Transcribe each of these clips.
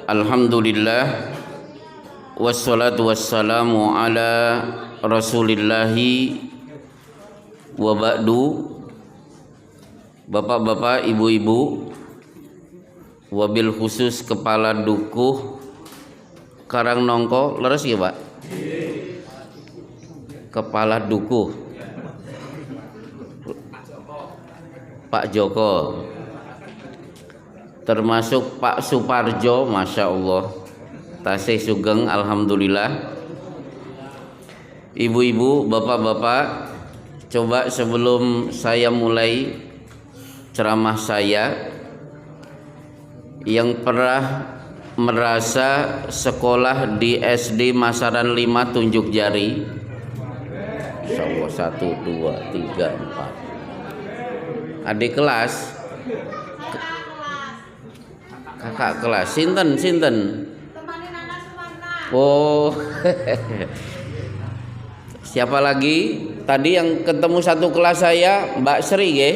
Alhamdulillah wassalatu wassalamu ala rasulillahi wa ba'du. Bapak-bapak, ibu-ibu, wabil khusus kepala dukuh Karangnongko, leres ya Pak? Kepala dukuh Pak Joko, termasuk Pak Suparjo, Masya Allah, tasih sugeng, alhamdulillah. Ibu-ibu, bapak-bapak, coba sebelum saya mulai ceramah saya, yang pernah merasa sekolah di SD Masaran 5 tunjuk jari. Insya Allah, 1, 2, 3, 4. Adik kelas, kakak kelas, sinten. Oh, siapa lagi? Tadi yang ketemu satu kelas saya, Mbak Sri, ya?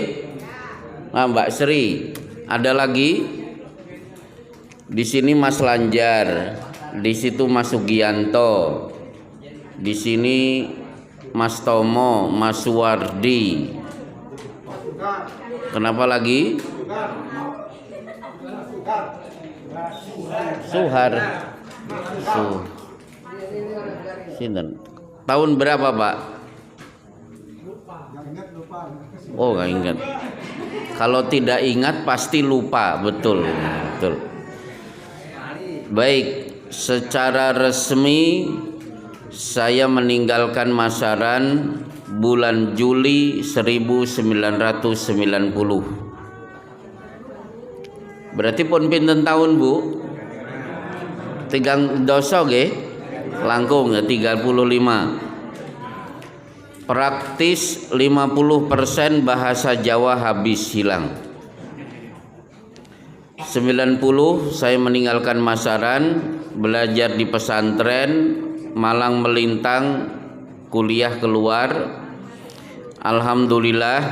Nah, Mbak Sri. Ada lagi? Di sini Mas Lanjar, di situ Mas Sugianto, di sini Mas Tomo, Mas Suwardi. Kenapa lagi? Suhar. Sinten. Tahun berapa, Pak? Oh, nggak ingat. Kalau tidak ingat pasti lupa, betul. Baik, secara resmi saya meninggalkan Masaran bulan Juli 1990. Berarti pun pinten tahun, Bu? 3 doso nggih? Langkung ya 35. Praktis 50% bahasa Jawa habis hilang. 90 saya meninggalkan Masaran, belajar di pesantren, malang melintang, kuliah keluar. Alhamdulillah,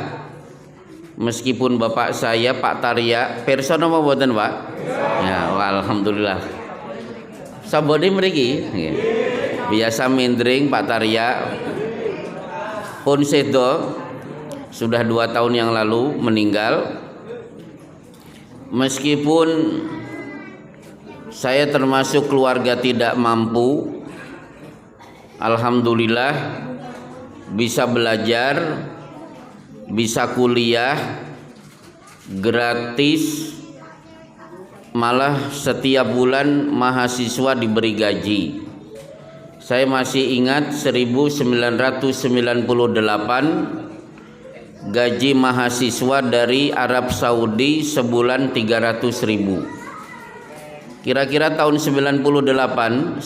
meskipun bapak saya Pak Tarya, person apa mboten Pak? Ya, alhamdulillah. Sabodi mriki biasa mindring Pak Tarya pun sedo, sudah 2 tahun yang lalu meninggal. Meskipun saya termasuk keluarga tidak mampu, alhamdulillah bisa belajar, bisa kuliah gratis, malah setiap bulan mahasiswa diberi gaji. Saya masih ingat 1998 gaji mahasiswa dari Arab Saudi sebulan 300.000. Kira-kira tahun 98 300.000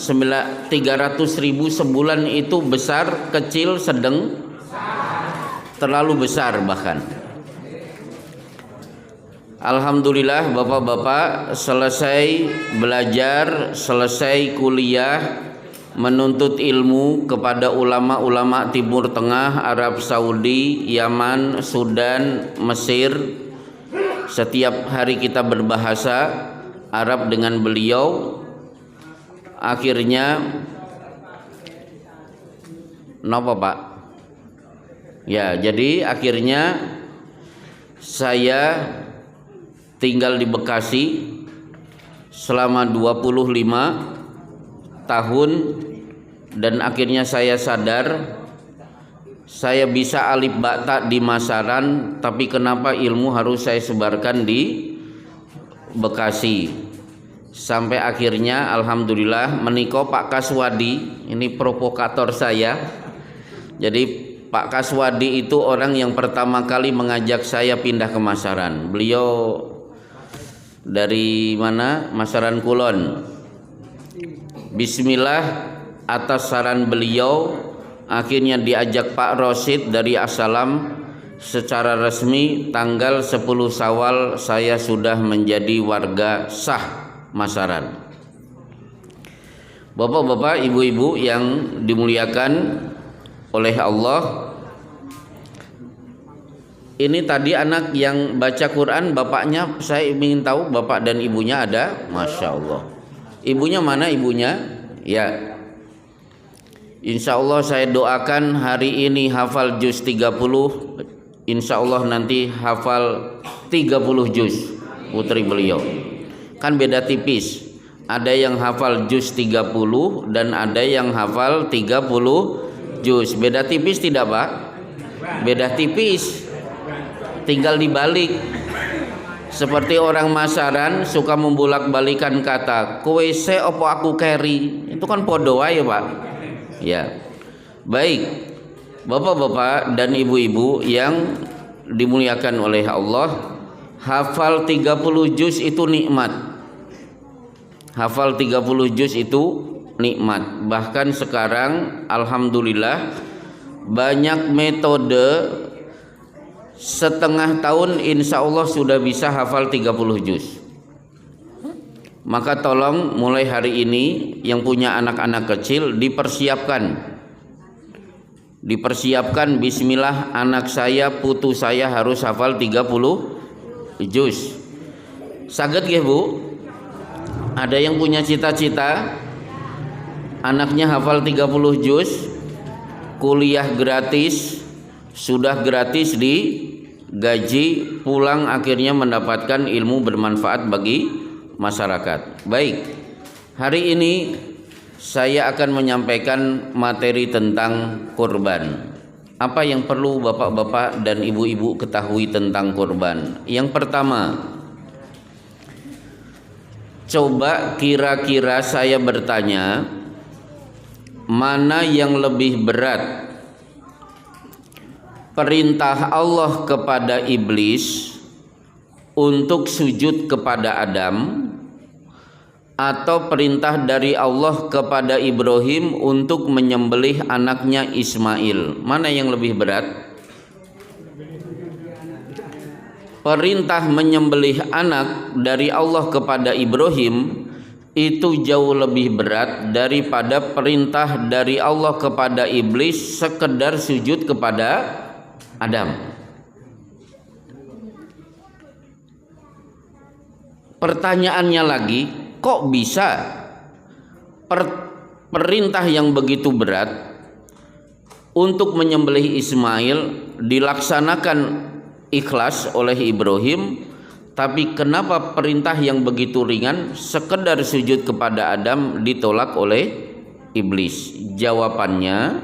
sebulan itu besar, kecil, sedang, terlalu besar bahkan. Alhamdulillah bapak-bapak, selesai belajar, selesai kuliah, menuntut ilmu kepada ulama-ulama Timur Tengah, Arab Saudi, Yaman, Sudan, Mesir. Setiap hari kita berbahasa Arab dengan beliau. Akhirnya napa Pak? Ya, jadi akhirnya saya tinggal di Bekasi selama 25 tahun, dan akhirnya saya sadar saya bisa alif bata di Masaran, tapi kenapa ilmu harus saya sebarkan di Bekasi. Sampai akhirnya alhamdulillah menika Pak Kaswadi, ini provokator saya. Jadi Pak Kaswadi itu orang yang pertama kali mengajak saya pindah ke Masaran. Beliau dari mana? Masaran Kulon. Bismillah, atas saran beliau akhirnya diajak Pak Rosid dari Assalam. Secara resmi tanggal 10 Syawal saya sudah menjadi warga sah Masaran. Bapak-bapak, ibu-ibu yang dimuliakan oleh Allah, ini tadi anak yang baca Quran, bapaknya saya ingin tahu bapak dan ibunya ada, Masya Allah. Ibunya mana ibunya? Ya. Insya Allah saya doakan hari ini hafal juz 30. Insya Allah nanti hafal 30 juz putri beliau. Kan beda tipis. Ada yang hafal juz 30 dan ada yang hafal 30 juz. Beda tipis tidak Pak? Beda tipis. Tinggal dibalik. Seperti orang masaran suka membulak-balikan kata kowe se opo aku carry. Itu kan podo aja Pak. Ya. Baik. Bapak-bapak dan ibu-ibu yang dimuliakan oleh Allah, hafal 30 juz itu nikmat. Hafal 30 juz itu nikmat. Bahkan sekarang alhamdulillah banyak metode setengah tahun insya Allah sudah bisa hafal 30 juz. Maka tolong mulai hari ini yang punya anak-anak kecil dipersiapkan bismillah anak saya putu saya harus hafal 30 juz. Saged nggih Bu? Ada yang punya cita-cita anaknya hafal 30 juz, kuliah gratis, sudah gratis digaji, pulang akhirnya mendapatkan ilmu bermanfaat bagi masyarakat. Baik, hari ini saya akan menyampaikan materi tentang kurban. Apa yang perlu bapak-bapak dan ibu-ibu ketahui tentang kurban? Yang pertama, coba kira-kira saya bertanya, mana yang lebih berat? Perintah Allah kepada iblis untuk sujud kepada Adam, atau perintah dari Allah kepada Ibrahim untuk menyembelih anaknya Ismail? Mana yang lebih berat? Perintah menyembelih anak dari Allah kepada Ibrahim itu jauh lebih berat daripada perintah dari Allah kepada iblis sekedar sujud kepada Adam. Pertanyaannya lagi, kok bisa perintah yang begitu berat untuk menyembelih Ismail dilaksanakan ikhlas oleh Ibrahim, tapi kenapa perintah yang begitu ringan sekedar sujud kepada Adam ditolak oleh iblis? Jawabannya,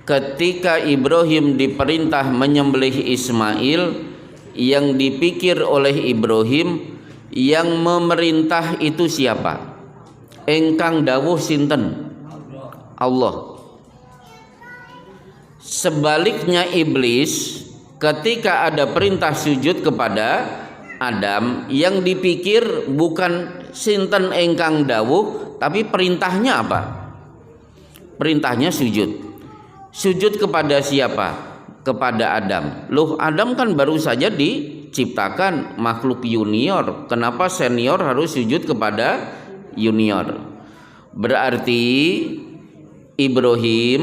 ketika Ibrahim diperintah menyembelih Ismail, yang dipikir oleh Ibrahim, yang memerintah itu siapa? Engkang dawuh sinten? Allah. Sebaliknya iblis, ketika ada perintah sujud kepada Adam, yang dipikir bukan sinten engkang dawuh, tapi perintahnya apa? Perintahnya sujud. Sujud kepada siapa? Kepada Adam. Loh, Adam kan baru saja diciptakan makhluk junior. Kenapa senior harus sujud kepada junior? Berarti Ibrahim,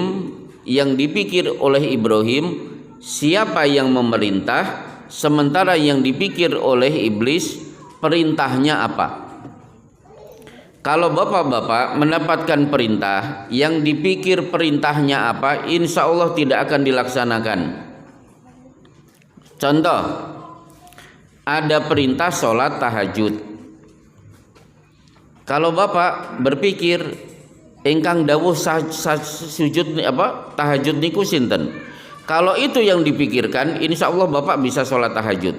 yang dipikir oleh Ibrahim siapa yang memerintah, sementara yang dipikir oleh iblis perintahnya apa? Kalau bapak-bapak mendapatkan perintah, yang dipikir perintahnya apa, insya Allah tidak akan dilaksanakan. Contoh, ada perintah sholat tahajud. Kalau bapak berpikir, engkang dawuh sujud tahajud niku sinten? Kalau itu yang dipikirkan, insya Allah bapak bisa sholat tahajud.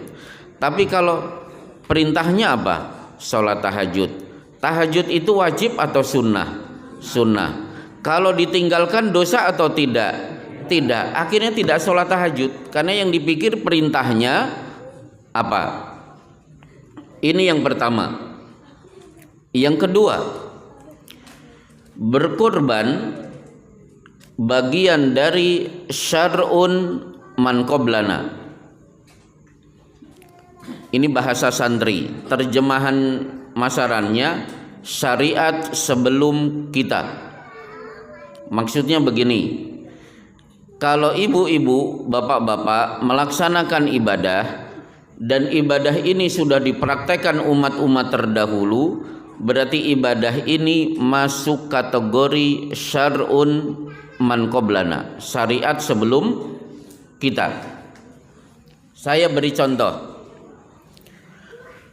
Tapi kalau perintahnya apa? Sholat tahajud. Tahajud itu wajib atau sunnah? Sunnah. Kalau ditinggalkan dosa atau tidak? Tidak. Akhirnya tidak sholat tahajud karena yang dipikir perintahnya apa? Ini yang pertama. Yang kedua, berkurban bagian dari syar'un man qablana. Ini bahasa santri, terjemahan masarannya syariat sebelum kita. Maksudnya begini, kalau ibu-ibu, bapak-bapak melaksanakan ibadah dan ibadah ini sudah dipraktekkan umat-umat terdahulu, berarti ibadah ini masuk kategori syar'un man qablana, syariat sebelum kita. Saya beri contoh.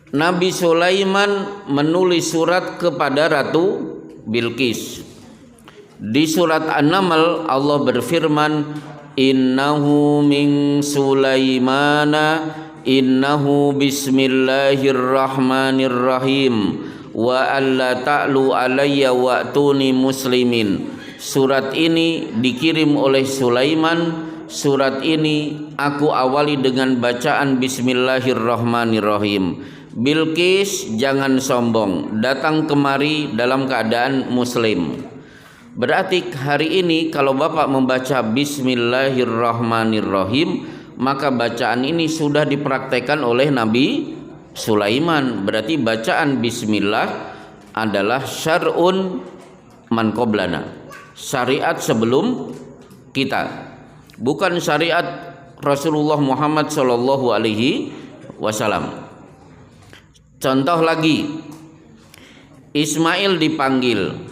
Nabi Sulaiman menulis surat kepada Ratu Bilqis. Di surat An-Naml Allah berfirman, innahu min Sulaimana innahu bismillahirrahmanirrahim wa alla ta'lu alayya wa'tuni muslimin. Surat ini dikirim oleh Sulaiman. Surat ini aku awali dengan bacaan bismillahirrahmanirrahim. Bilqis, jangan sombong, datang kemari dalam keadaan muslim. Berarti hari ini kalau Bapak membaca bismillahirrahmanirrahim, maka bacaan ini sudah dipraktekkan oleh Nabi Sulaiman. Berarti bacaan bismillah adalah syar'un man qablana, syariat sebelum kita, bukan syariat Rasulullah Muhammad sallallahu alaihi wasallam. Contoh lagi, Ismail dipanggil,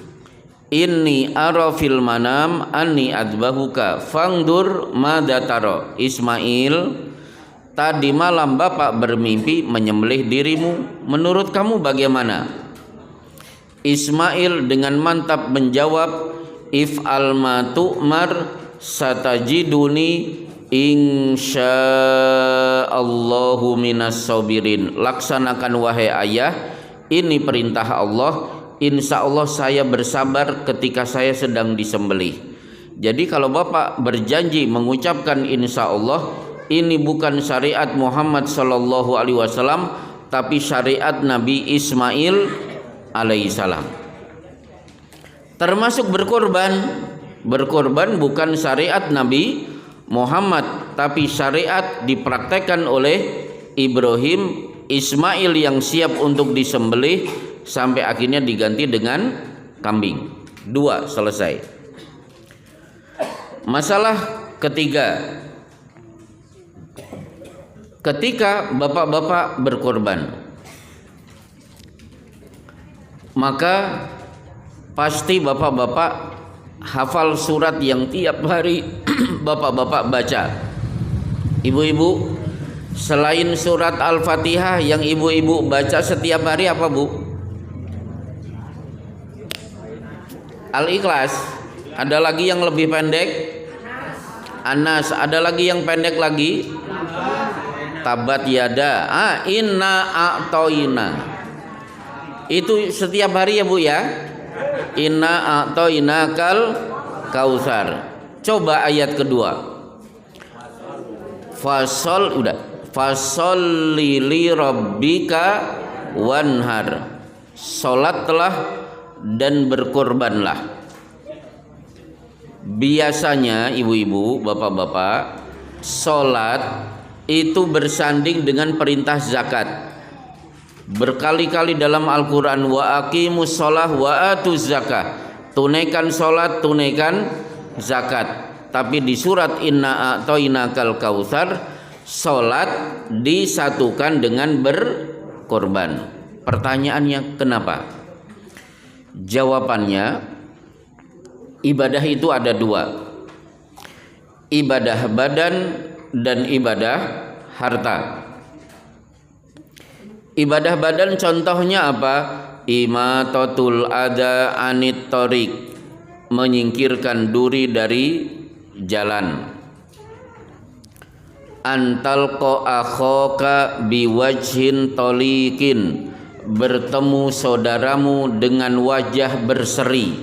inni ara fil manam anni adbahuka fangdur madza tara. Ismail, tadi malam Bapak bermimpi menyembelih dirimu, menurut kamu bagaimana? Ismail dengan mantap menjawab, if'al ma tu'mar satajiduni insyaallahu minas sabirin. Laksanakan wahai ayah, ini perintah Allah, insya Allah saya bersabar ketika saya sedang disembelih. Jadi kalau Bapak berjanji mengucapkan insya Allah, ini bukan syariat Muhammad sallallahu alaihi wasallam, tapi syariat Nabi Ismail alaihissalam. Termasuk berkorban. Berkorban bukan syariat Nabi Muhammad, tapi syariat dipraktekkan oleh Ibrahim, Ismail yang siap untuk disembelih sampai akhirnya diganti dengan kambing. 2 selesai. Masalah ketiga, ketika bapak-bapak berkorban, maka pasti bapak-bapak hafal surat yang tiap hari bapak-bapak baca. Ibu-ibu, selain surat Al-Fatihah yang ibu-ibu baca setiap hari apa, Bu? Al-Ikhlas. Ada lagi yang lebih pendek? Anas. Ada lagi yang pendek lagi? Tabat yada. Inna a'toina. Itu setiap hari ya, Bu ya? Inna a'toinakal kautsar. Coba ayat kedua. Fasholli li rabbika wanhar. Salatlah dan berkorbanlah. Biasanya ibu-ibu, bapak-bapak, salat itu bersanding dengan perintah zakat. Berkali-kali dalam Al-Quran, wa aqimus sholah wa atuz zakah, tunaikan sholat, tunaikan zakat. Tapi di surat inna a'toinakal kautsar, sholat disatukan dengan berkorban. Pertanyaannya kenapa? Jawabannya, ibadah itu ada 2, ibadah badan dan ibadah harta. Ibadah badan contohnya apa? Imatatul adza anit thoriq, menyingkirkan duri dari jalan. Antalqa akhaka biwajhin tolikin, bertemu saudaramu dengan wajah berseri.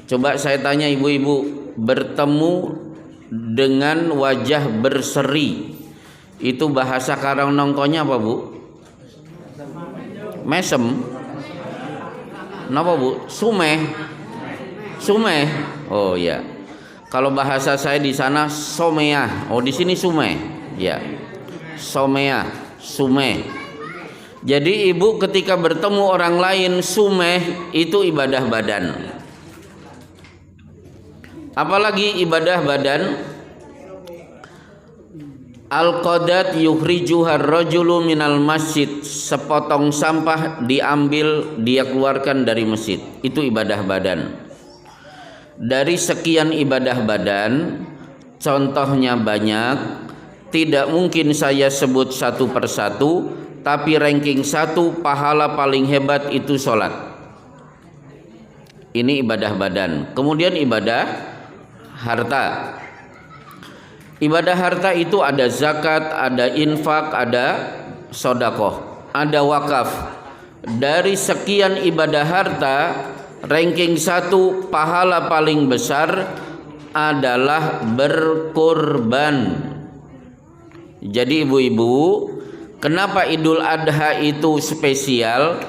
Coba saya tanya ibu-ibu, bertemu dengan wajah berseri itu bahasa Karang Nongkonya apa, Bu? Mesem. Napa, Bu? Sumeh. Sumeh. Oh ya. Kalau bahasa saya di sana someah. Oh, di sini sumeh. Ya. Someah, sumeh. Jadi ibu ketika bertemu orang lain sumeh itu ibadah badan. Apalagi ibadah badan? Al-qadat yukhrijuhar rajulu minal masjid, sepotong sampah diambil dia keluarkan dari masjid. Itu ibadah badan. Dari sekian ibadah badan, contohnya banyak, tidak mungkin saya sebut satu persatu, tapi ranking 1 pahala paling hebat itu sholat. Ini ibadah badan. Kemudian ibadah harta. Ibadah harta itu ada zakat, ada infak, ada sodakoh, ada wakaf. Dari sekian ibadah harta, ranking 1 pahala paling besar adalah berkorban. Jadi ibu-ibu, kenapa Idul Adha itu spesial?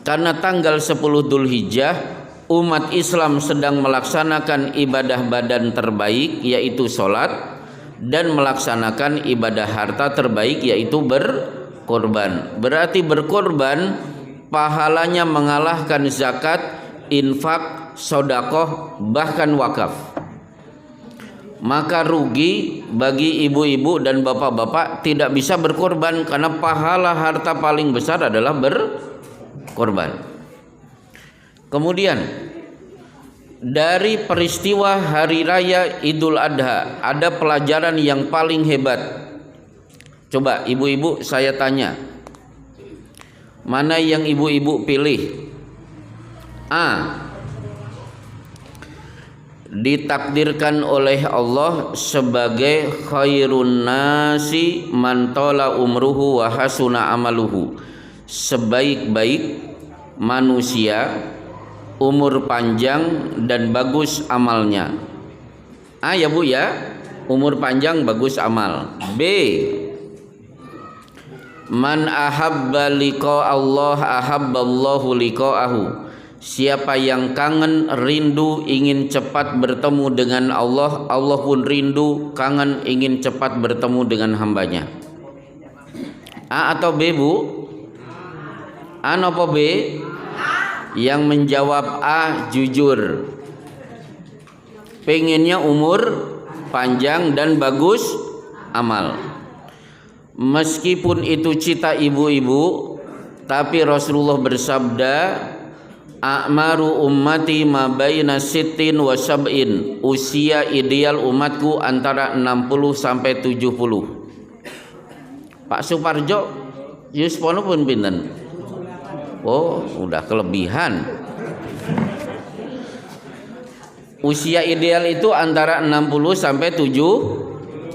Karena tanggal 10 Dzulhijjah umat Islam sedang melaksanakan ibadah badan terbaik, yaitu sholat, dan melaksanakan ibadah harta terbaik, yaitu berkorban. Berarti berkorban pahalanya mengalahkan zakat, infak, sodakoh, bahkan wakaf. Maka rugi bagi ibu-ibu dan bapak-bapak tidak bisa berkorban, karena pahala harta paling besar adalah berkorban. Kemudian dari peristiwa hari raya Idul Adha ada pelajaran yang paling hebat. Coba ibu-ibu saya tanya, mana yang ibu-ibu pilih? A, ditakdirkan oleh Allah sebagai khairun nasi man tala umruhu wa hasuna amaluhu, sebaik-baik manusia, umur panjang dan bagus amalnya. A ya Bu ya, umur panjang bagus amal. B, man ahabba liqa Allah ahabballahu liqa'ahu, siapa yang kangen, rindu, ingin cepat bertemu dengan Allah, Allah pun rindu, kangen, ingin cepat bertemu dengan hambanya. A atau B Bu? A apa B? Yang menjawab A jujur, pengennya umur panjang dan bagus amal. Meskipun itu cita ibu-ibu, tapi Rasulullah bersabda, a'maru ummati ma baina sittin wa sab'in, usia ideal umatku antara 60 sampai 70. Pak Suparjo Yuspono pun pinten? Oh, udah kelebihan. Usia ideal itu antara 60 sampai 70.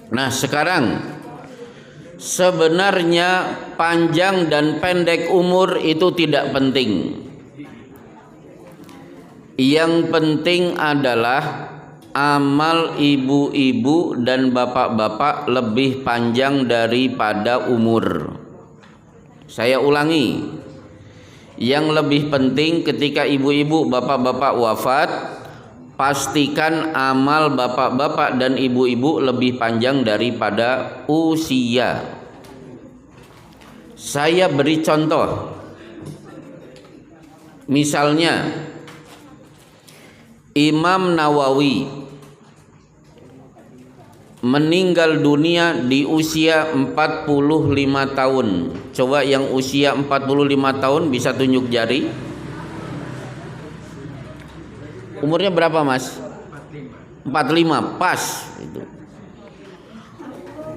Nah, sekarang sebenarnya panjang dan pendek umur itu tidak penting. Yang penting adalah amal ibu-ibu dan bapak-bapak lebih panjang daripada umur. Saya ulangi, yang lebih penting ketika ibu-ibu bapak-bapak wafat, pastikan amal bapak-bapak dan ibu-ibu lebih panjang daripada usia. Saya beri contoh. Misalnya Imam Nawawi meninggal dunia di usia 45 tahun. Coba yang usia 45 tahun bisa tunjuk jari. Umurnya berapa Mas? 45, pas itu.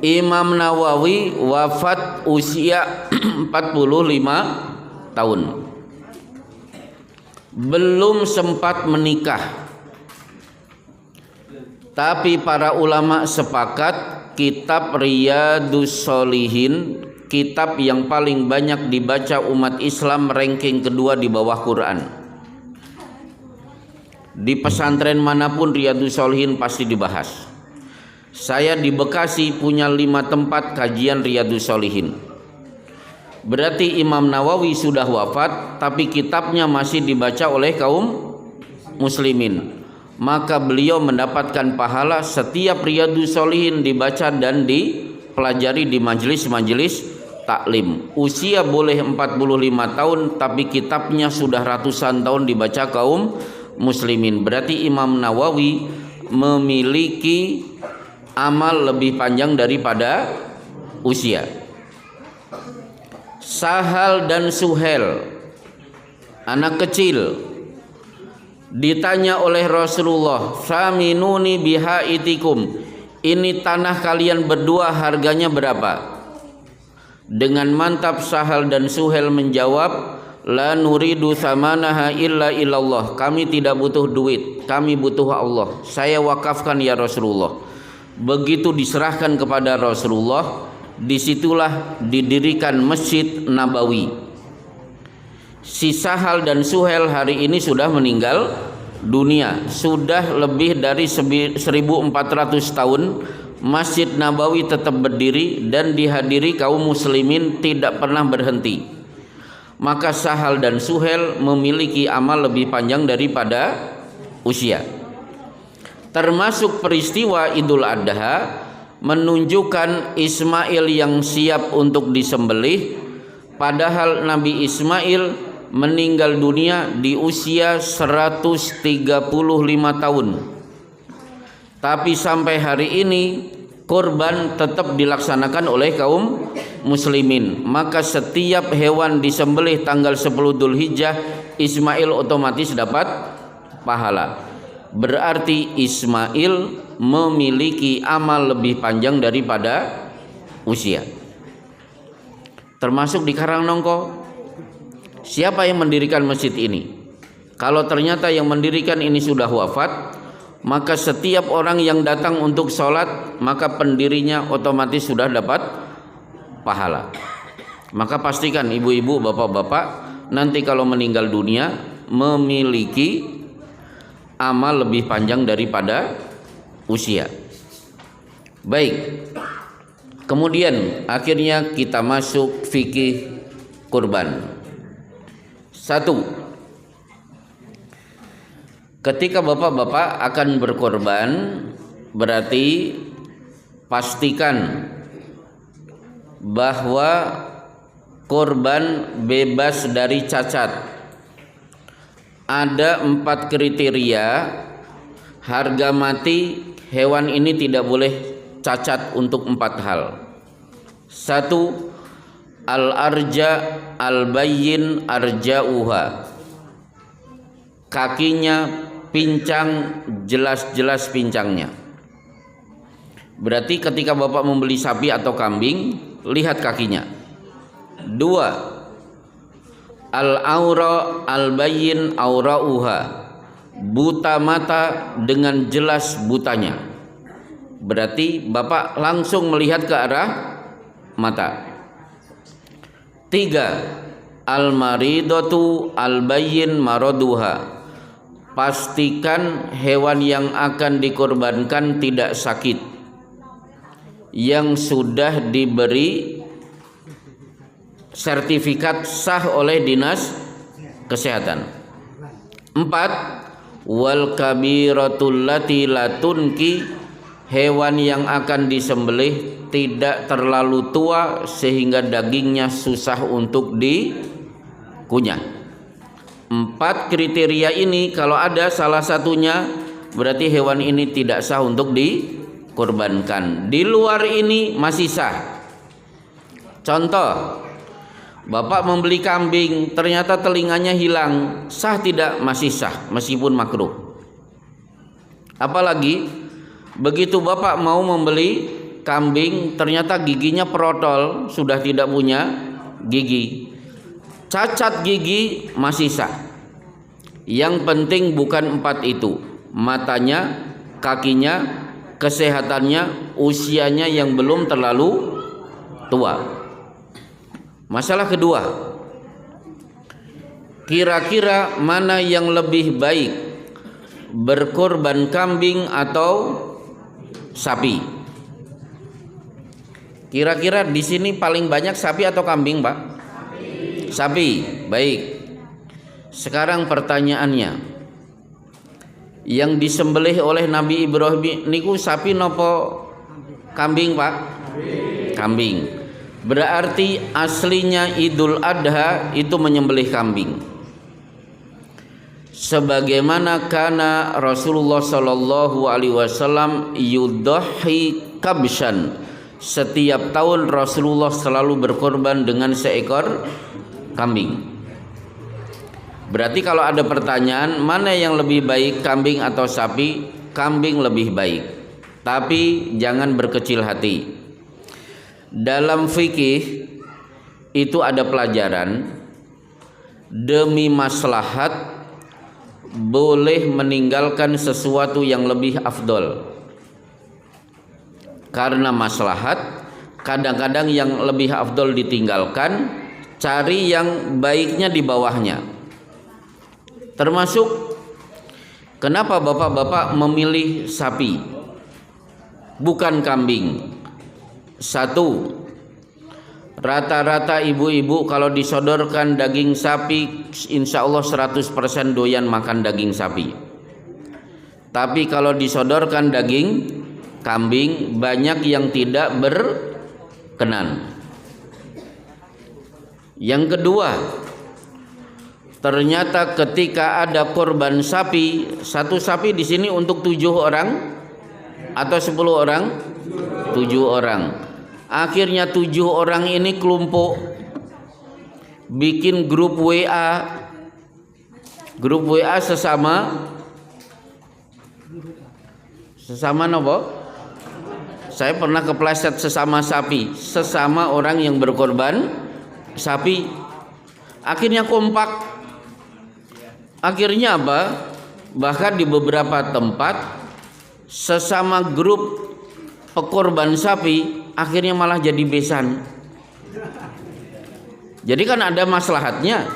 Imam Nawawi wafat usia 45 tahun. Belum sempat menikah. Tapi para ulama sepakat kitab Riyadhus Shalihin, kitab yang paling banyak dibaca umat Islam, ranking kedua di bawah Quran. Di pesantren manapun Riyadhus Shalihin pasti dibahas. Saya di Bekasi punya 5 tempat kajian Riyadhus Shalihin. Berarti Imam Nawawi sudah wafat, tapi kitabnya masih dibaca oleh kaum muslimin. Maka beliau mendapatkan pahala setiap Riyadhus Shalihin dibaca dan dipelajari di majelis-majelis taklim. Usia boleh 45 tahun, tapi kitabnya sudah ratusan tahun dibaca kaum muslimin. Berarti Imam Nawawi memiliki amal lebih panjang daripada usia. Sahal dan Suhel, anak kecil, ditanya oleh Rasulullah, "Saminuni bihaitikum." Ini tanah kalian berdua harganya berapa? Dengan mantap Sahal dan Suhel menjawab, "La nuridu samanaha illa illallah." Kami tidak butuh duit, kami butuh Allah. Saya wakafkan ya Rasulullah. Begitu diserahkan kepada Rasulullah, disitulah didirikan Masjid Nabawi. Si Sahal dan Suhel hari ini sudah meninggal dunia. Sudah lebih dari 1400 tahun Masjid Nabawi tetap berdiri dan dihadiri kaum muslimin tidak pernah berhenti. Maka Sahal dan Suhel memiliki amal lebih panjang daripada usia. Termasuk peristiwa Idul Adha menunjukkan Ismail yang siap untuk disembelih, padahal Nabi Ismail meninggal dunia di usia 135 tahun. Tapi sampai hari ini kurban tetap dilaksanakan oleh kaum muslimin. Maka setiap hewan disembelih tanggal 10 Dzulhijjah, Ismail otomatis dapat pahala. Berarti Ismail memiliki amal lebih panjang daripada usia. Termasuk di Karangnongko, siapa yang mendirikan masjid ini? Kalau ternyata yang mendirikan ini sudah wafat, maka setiap orang yang datang untuk sholat, maka pendirinya otomatis sudah dapat pahala. Maka pastikan ibu-ibu, bapak-bapak, nanti kalau meninggal dunia memiliki amal lebih panjang daripada usia. Baik. Kemudian akhirnya kita masuk fikih kurban. 1. Ketika bapak-bapak akan berkorban, berarti pastikan bahwa korban bebas dari cacat. Ada 4 kriteria harga mati hewan ini tidak boleh cacat untuk 4 hal. 1. Al-arja al-bayyin arja'uha. Kakinya pincang, jelas-jelas pincangnya. Berarti ketika bapak membeli sapi atau kambing, lihat kakinya. 2. Al-aura al-bayyin aurauha. Buta mata dengan jelas butanya. Berarti bapak langsung melihat ke arah mata. 3. Al-maridatu al-bayyin maraduha. Pastikan hewan yang akan dikorbankan tidak sakit, yang sudah diberi sertifikat sah oleh dinas kesehatan. 4. Wal kabiratul lati latunki. Hewan yang akan disembelih tidak terlalu tua sehingga dagingnya susah untuk dikunyah. 4 kriteria ini kalau ada salah satunya, berarti hewan ini tidak sah untuk dikorbankan. Di luar ini masih sah. Contoh, bapak membeli kambing, ternyata telinganya hilang, sah tidak? Masih sah, meskipun makruh. Apalagi begitu bapak mau membeli kambing, ternyata giginya protol, sudah tidak punya gigi, cacat gigi, masih sah. Yang penting bukan 4 itu, matanya, kakinya, kesehatannya, usianya yang belum terlalu tua. Masalah kedua, kira-kira mana yang lebih baik, berkorban kambing atau sapi? Kira-kira di sini paling banyak sapi atau kambing, Pak? Sapi. Baik. Sekarang pertanyaannya, yang disembelih oleh Nabi Ibrahim niku sapi nopo kambing, Pak? Kambing. Berarti aslinya Idul Adha itu menyembelih kambing. sebagaimana kana Rasulullah sallallahu alaihi wasallam yudhi kabshan, setiap tahun Rasulullah selalu berkorban dengan seekor kambing. Berarti kalau ada pertanyaan mana yang lebih baik, kambing atau sapi, kambing lebih baik. Tapi jangan berkecil hati. Dalam fikih itu ada pelajaran, demi maslahat boleh meninggalkan sesuatu yang lebih afdol. Karena maslahat, kadang-kadang yang lebih afdol ditinggalkan, cari yang baiknya di bawahnya. Termasuk kenapa bapak-bapak memilih sapi bukan kambing? Satu, rata-rata ibu-ibu kalau disodorkan daging sapi, insya Allah 100% doyan makan daging sapi. Tapi kalau disodorkan daging kambing, banyak yang tidak berkenan. Yang kedua, ternyata ketika ada korban sapi, satu sapi di sini untuk 7 orang atau 10 orang? 7 orang. Akhirnya 7 orang ini kelompok bikin grup WA. Grup WA sesama nopo? Saya pernah kepleset sesama sapi, sesama orang yang berkorban sapi. Akhirnya kompak. Akhirnya apa? Bahkan di beberapa tempat sesama grup pekorban sapi akhirnya malah jadi besan. Jadi kan ada maslahatnya.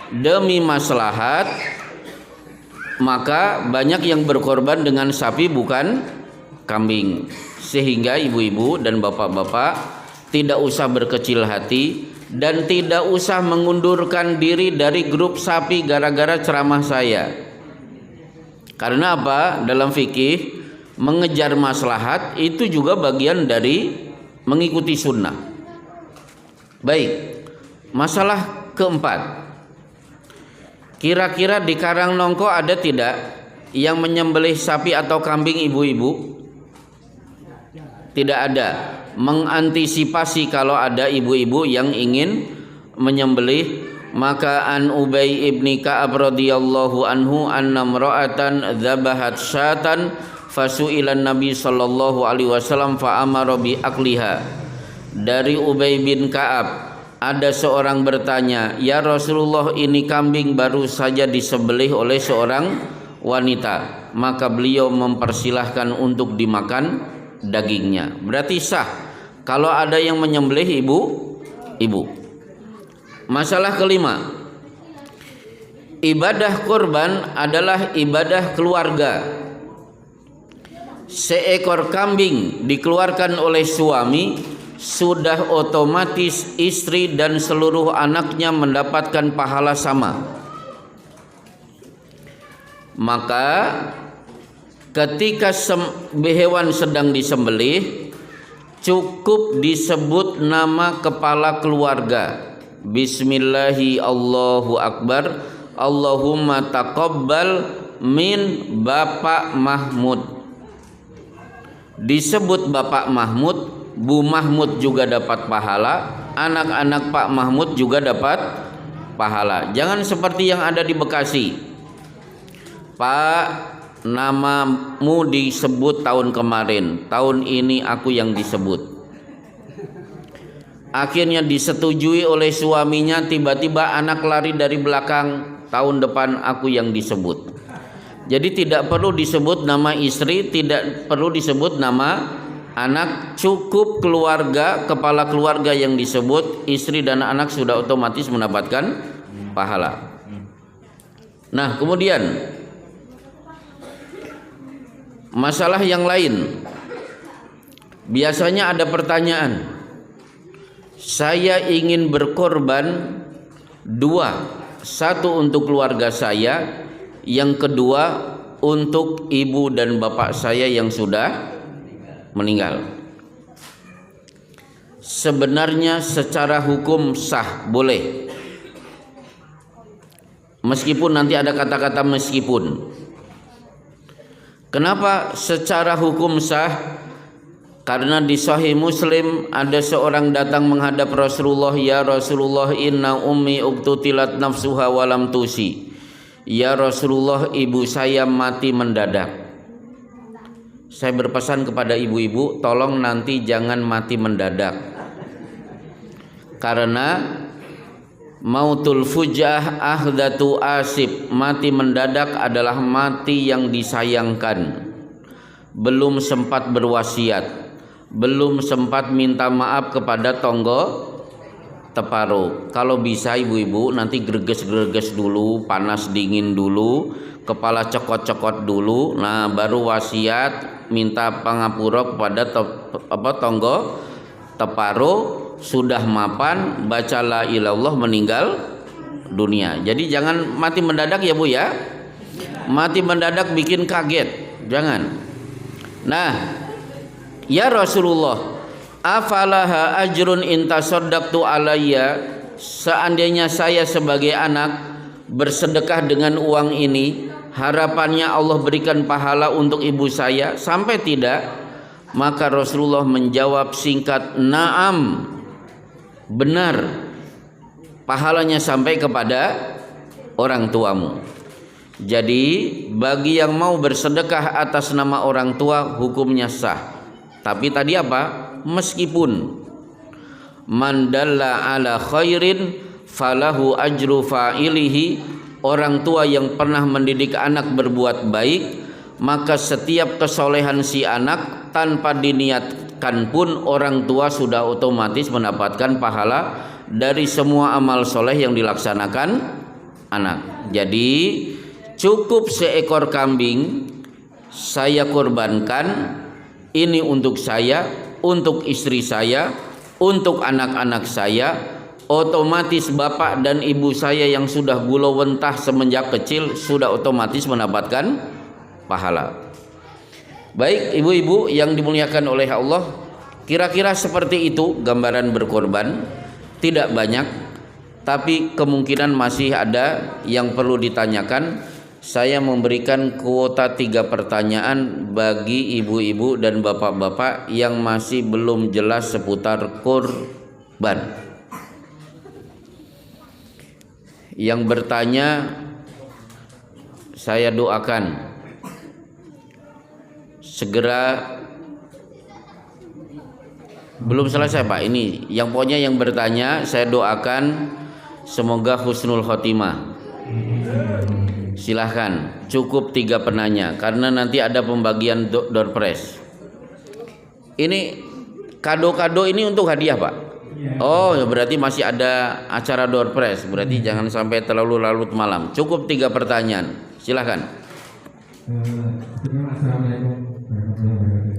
Demi maslahat maka banyak yang berkorban dengan sapi bukan kambing. Sehingga ibu-ibu dan bapak-bapak tidak usah berkecil hati dan tidak usah mengundurkan diri dari grup sapi gara-gara ceramah saya. Karena apa? Dalam fikih mengejar maslahat itu juga bagian dari mengikuti sunnah. Baik, masalah keempat. Kira-kira di Karangnongko ada tidak yang menyembelih sapi atau kambing ibu-ibu? Tidak ada. Mengantisipasi kalau ada ibu-ibu yang ingin menyembelih, maka an Ubay ibni Ka'ab radhiyallahu anhu anna imra'atan dzabahat syatan fasu'ilan Nabi sallallahu alaihi wasallam fa amara bi akliha. Dari Ubay bin Ka'ab, ada seorang bertanya, "Ya Rasulullah, ini kambing baru saja disembelih oleh seorang wanita." Maka beliau mempersilahkan untuk dimakan dagingnya. Berarti sah kalau ada yang menyembelih ibu. Masalah kelima, ibadah kurban adalah ibadah keluarga. Seekor kambing dikeluarkan oleh suami, sudah otomatis istri dan seluruh anaknya mendapatkan pahala sama. Maka ketika hewan sedang disembelih, cukup disebut nama kepala keluarga. Bismillahi Allahu Akbar, Allahumma taqabbal min Bapak Mahmud. Disebut Bapak Mahmud, Bu Mahmud juga dapat pahala, anak-anak Pak Mahmud juga dapat pahala. Jangan seperti yang ada di Bekasi. Pak, namamu disebut tahun kemarin, tahun ini aku yang disebut. Akhirnya disetujui oleh suaminya, tiba-tiba anak lari dari belakang, tahun depan aku yang disebut. Jadi tidak perlu disebut nama istri, tidak perlu disebut nama anak, cukup keluarga, kepala keluarga yang disebut, istri dan anak sudah otomatis mendapatkan pahala. Nah, kemudian masalah yang lain. Biasanya ada pertanyaan, saya ingin berkorban 2, satu untuk keluarga saya, yang kedua untuk ibu dan bapak saya yang sudah meninggal. Sebenarnya secara hukum sah, boleh. Meskipun nanti ada kata-kata meskipun. Kenapa secara hukum sah? Karena di Sahih Muslim ada seorang datang menghadap Rasulullah, "Ya Rasulullah, inna ummi uqtutilat nafsuha walam tusi." Ya Rasulullah, ibu saya mati mendadak. Saya berpesan kepada ibu-ibu, tolong nanti jangan mati mendadak. Karena mautul fujah ahdatu asib, mati mendadak adalah mati yang disayangkan. Belum sempat berwasiat, belum sempat minta maaf kepada tonggo teparo. Kalau bisa ibu-ibu nanti greges-greges dulu, panas dingin dulu, kepala cokot-cokot dulu, nah baru wasiat minta pangapura kepada tonggo teparo, sudah mapan baca la ilallah meninggal dunia. Jadi jangan mati mendadak ya Bu ya. Mati mendadak bikin kaget, jangan. Nah, ya Rasulullah, afalaha ajrun intasaddaqtu alayya, seandainya saya sebagai anak bersedekah dengan uang ini, harapannya Allah berikan pahala untuk ibu saya, sampai tidak? Maka Rasulullah menjawab singkat, "Na'am." Benar, pahalanya sampai kepada orang tuamu. Jadi bagi yang mau bersedekah atas nama orang tua hukumnya sah. Tapi tadi apa? Meskipun man dalla ala khairin falahu ajru fa'ilihi, orang tua yang pernah mendidik anak berbuat baik, maka setiap kesolehan si anak tanpa diniatkan pun orang tua sudah otomatis mendapatkan pahala dari semua amal soleh yang dilaksanakan anak. Jadi cukup seekor kambing saya korbankan, ini untuk saya, untuk istri saya, untuk anak-anak saya, otomatis bapak dan ibu saya yang sudah gulawentah semenjak kecil sudah otomatis mendapatkan pahala. Baik ibu-ibu yang dimuliakan oleh Allah, kira-kira seperti itu gambaran berkorban. Tidak banyak, tapi kemungkinan masih ada yang perlu ditanyakan. Saya memberikan kuota 3 pertanyaan bagi ibu-ibu dan bapak-bapak yang masih belum jelas seputar kurban. Yang bertanya saya doakan segera. Belum selesai Pak, ini yang pokoknya yang bertanya saya doakan semoga husnul khotimah. Silahkan, cukup 3 penanya karena nanti ada pembagian door prize. Ini kado-kado ini untuk hadiah Pak. Oh berarti masih ada acara door prize, berarti jangan sampai terlalu larut malam. Cukup 3 pertanyaan, silahkan.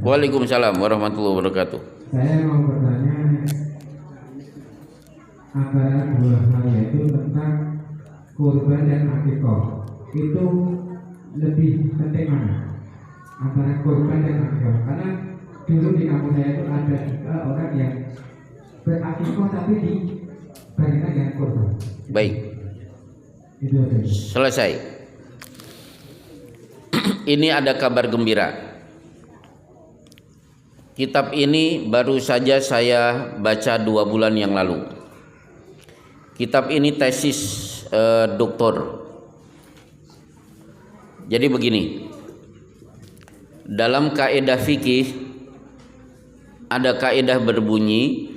Waalaikumsalam warahmatullahi wabarakatuh. Saya mau bertanya antara dua hal, yaitu tentang kurban dan akikah. Itu lebih penting mana? Antara kurban dan akikah. Karena dulu di kampung saya itu ada juga orang yang berakikah tapi dibandingkan dengan kurban. Baik. Itu aja. Selesai. Ini ada kabar gembira. Kitab ini baru saja saya baca 2 bulan yang lalu. Kitab ini tesis doktor. Jadi begini, dalam kaidah fikih ada kaidah berbunyi,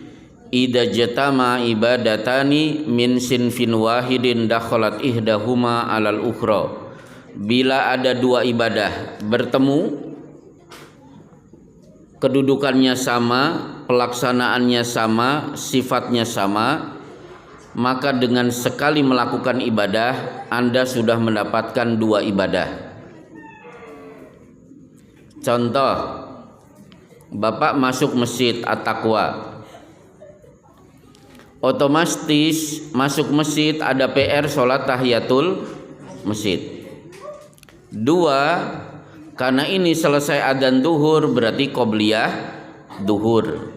idza jatama ibadatani min sinfin wahidin dakhalat ihdahuma alal ukhra. Bila ada 2 ibadah bertemu, kedudukannya sama, pelaksanaannya sama, sifatnya sama, maka dengan sekali melakukan ibadah Anda sudah mendapatkan 2 ibadah. Contoh, Bapak masuk masjid At-Taqwa, otomatis masuk masjid ada PR sholat tahiyatul masjid. 2, karena ini selesai adzan duhur berarti qobliyah duhur.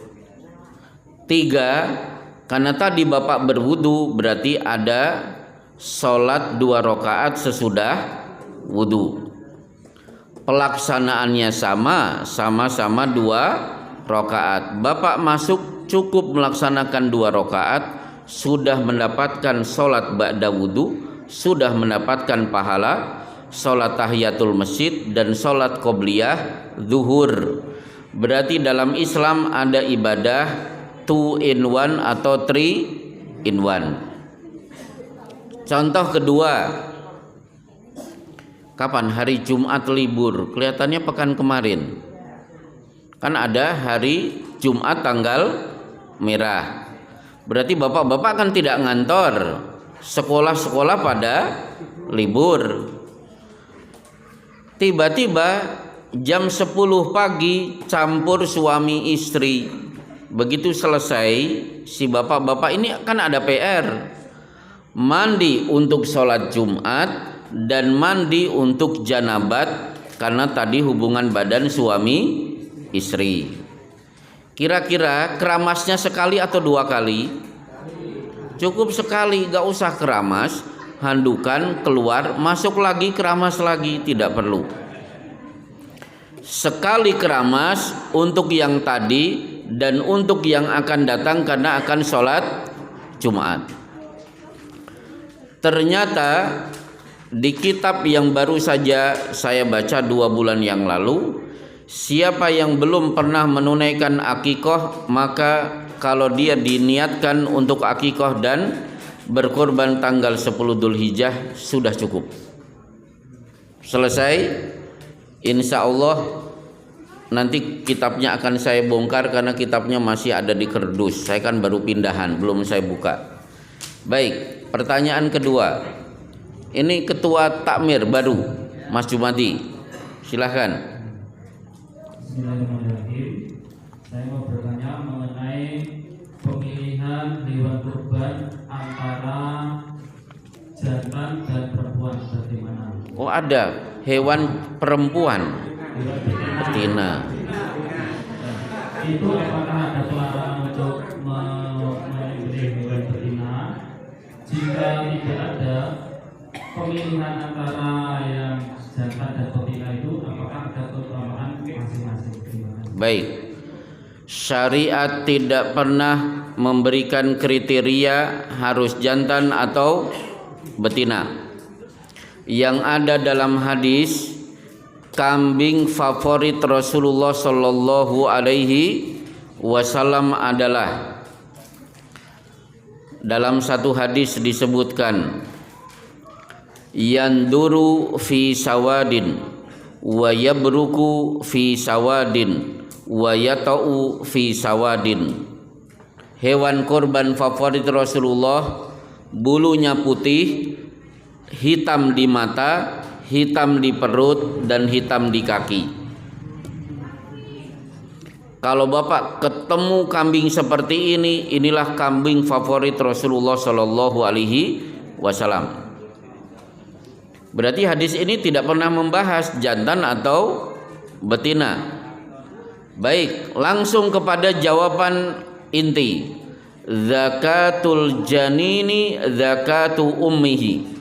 3, karena tadi Bapak berwudu berarti ada sholat 2 rakaat sesudah wudu. Pelaksanaannya sama-sama 2 rakaat. Bapak masuk cukup melaksanakan 2 rakaat, sudah mendapatkan sholat ba'da wudu, sudah mendapatkan pahala sholat tahiyatul masjid dan sholat qobliyah zuhur. Berarti dalam Islam ada ibadah 2 in 1 atau 3 in 1. Contoh kedua, kapan hari Jumat libur? Kelihatannya pekan kemarin. Kan ada hari Jumat tanggal merah. Berarti bapak-bapak kan tidak ngantor. Sekolah-sekolah pada libur. Tiba-tiba jam 10 pagi campur suami istri. Begitu selesai, si bapak-bapak ini kan ada PR. Mandi untuk sholat Jumat dan mandi untuk janabat karena tadi hubungan badan suami istri. Kira-kira keramasnya sekali atau 2 kali? Cukup sekali, gak usah keramas. Handukan keluar, masuk lagi, keramas lagi, tidak perlu. Sekali keramas untuk yang tadi dan untuk yang akan datang karena akan sholat Jumat. Ternyata di kitab yang baru saja saya baca 2 bulan yang lalu, siapa yang belum pernah menunaikan akikoh, maka kalau dia diniatkan untuk akikoh dan berkorban tanggal 10 Dzulhijjah sudah cukup. Selesai. Insya Allah nanti kitabnya akan saya bongkar karena kitabnya masih ada di kerdus. Saya kan baru pindahan, belum saya buka. Baik, pertanyaan kedua. Ini ketua takmir baru, Mas Jumadi. Silahkan. Bismillahirrahmanirrahim. Saya mau bertanya mengenai pemilihan hewan kurban antara jantan dan perempuan bagaimana? Oh, ada hewan perempuan, betina. Itu apakah ada pelarangan untuk memilih hewan betina? Jika tidak ada pemilihan antara yang jantan dan betina itu, apakah ada keutamaan masing-masing? Baik. Syariat tidak pernah memberikan kriteria harus jantan atau betina. Yang ada dalam hadis, kambing favorit Rasulullah Shallallahu Alaihi Wasallam adalah, dalam satu hadis disebutkan, yanduru fi sawadin wa yabruku fi sawadin wa yata'u fi sawadin. Hewan korban favorit Rasulullah bulunya putih, hitam di mata, hitam di perut, dan hitam di kaki. Kalau bapak ketemu kambing seperti ini, inilah kambing favorit Rasulullah Shallallahu Alaihi Wasallam. Berarti hadis ini tidak pernah membahas jantan atau betina. Baik, langsung kepada jawaban inti. Zakatul janini zakatu ummihi.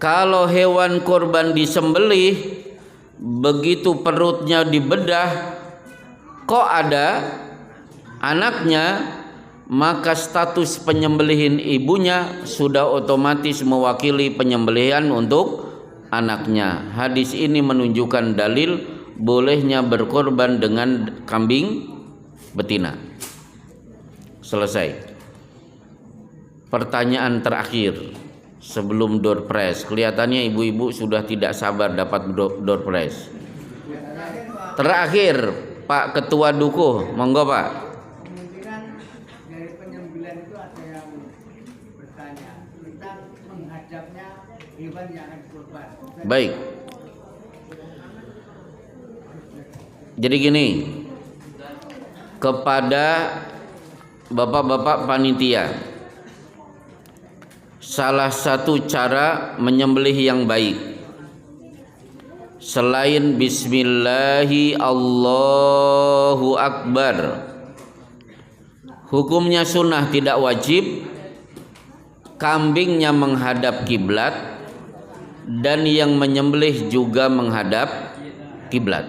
Kalau hewan korban disembelih, begitu perutnya dibedah, kok ada anaknya, maka status penyembelihan ibunya sudah otomatis mewakili penyembelihan untuk anaknya. Hadis ini menunjukkan dalil bolehnya berkorban dengan kambing betina. Selesai. Pertanyaan terakhir sebelum door prize. Kelihatannya ibu-ibu sudah tidak sabar dapat door prize. Terakhir, Pak Ketua Dukuh, monggo Pak. Kemungkinan dari penyembelihan itu ada yang bertanya tentang menghadapnya hewan yang akan dikorban. Baik. Jadi gini, kepada bapak-bapak panitia, salah satu cara menyembelih yang baik selain bismillahi Allahu akbar, hukumnya sunnah tidak wajib, kambingnya menghadap kiblat dan yang menyembelih juga menghadap kiblat.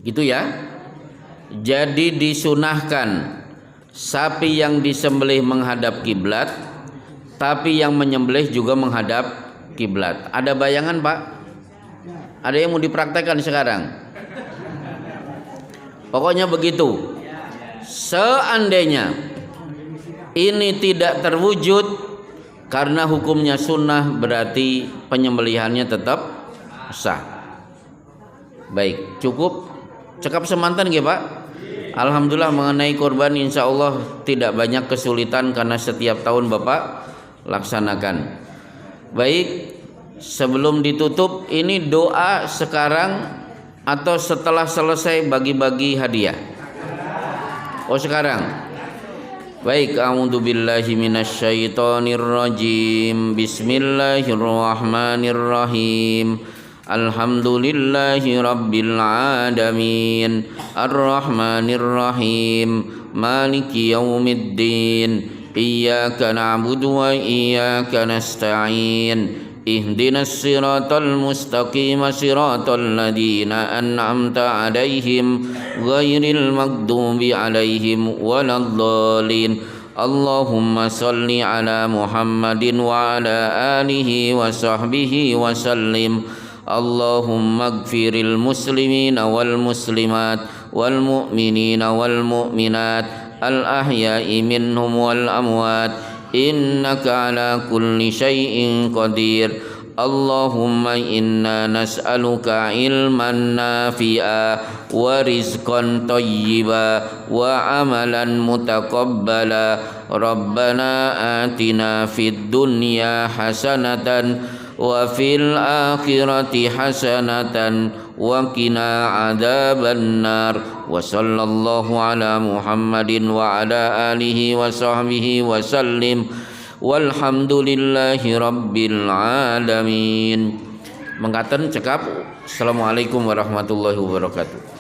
Gitu ya. Jadi disunahkan sapi yang disembelih menghadap kiblat, tapi yang menyembelih juga menghadap kiblat. Ada bayangan, Pak? Ada yang mau dipraktekkan sekarang? Pokoknya begitu. Seandainya ini tidak terwujud karena hukumnya sunnah, berarti penyembelihannya tetap sah. Baik, cukup cekap semantan ya, Pak. Alhamdulillah mengenai korban insya Allah tidak banyak kesulitan karena setiap tahun Bapak laksanakan. Baik, sebelum ditutup ini doa sekarang atau setelah selesai bagi-bagi hadiah? Oh sekarang. Baik, a'udzubillahi minasyaitonir rajim. Bismillahirrahmanirrahim. Alhamdulillahi rabbil alamin. Ar-Rahmanir Rahim. Maliki yaumiddin. Iyyaka na'budu wa iyyaka nasta'in. Ihdinas siratal mustaqim siratal ladzina an'amta 'alaihim ghairil maghdubi 'alaihim waladdallin. Allahumma shalli 'ala Muhammadin wa 'ala alihi wa sahbihi wa sallim. Allahumma ighfiril muslimina wal muslimat wal mu'minina wal mu'minat al ahya'i minhum wal amwat innaka ala kulli syai'in qadir. Allahumma inna nas'aluka ilman nafi'a wa rizqan thayyiba wa amalan mutaqabbala. Rabbana atina fid dunya hasanatan wa fil akhirati hasanatan wa qina adzaban nar. Wa sallallahu ala Muhammadin wa ala alihi wa sahbihi wa sallim. Walhamdulillahi rabbil alamin. Mengatakan cekap. Assalamualaikum warahmatullahi wabarakatuh.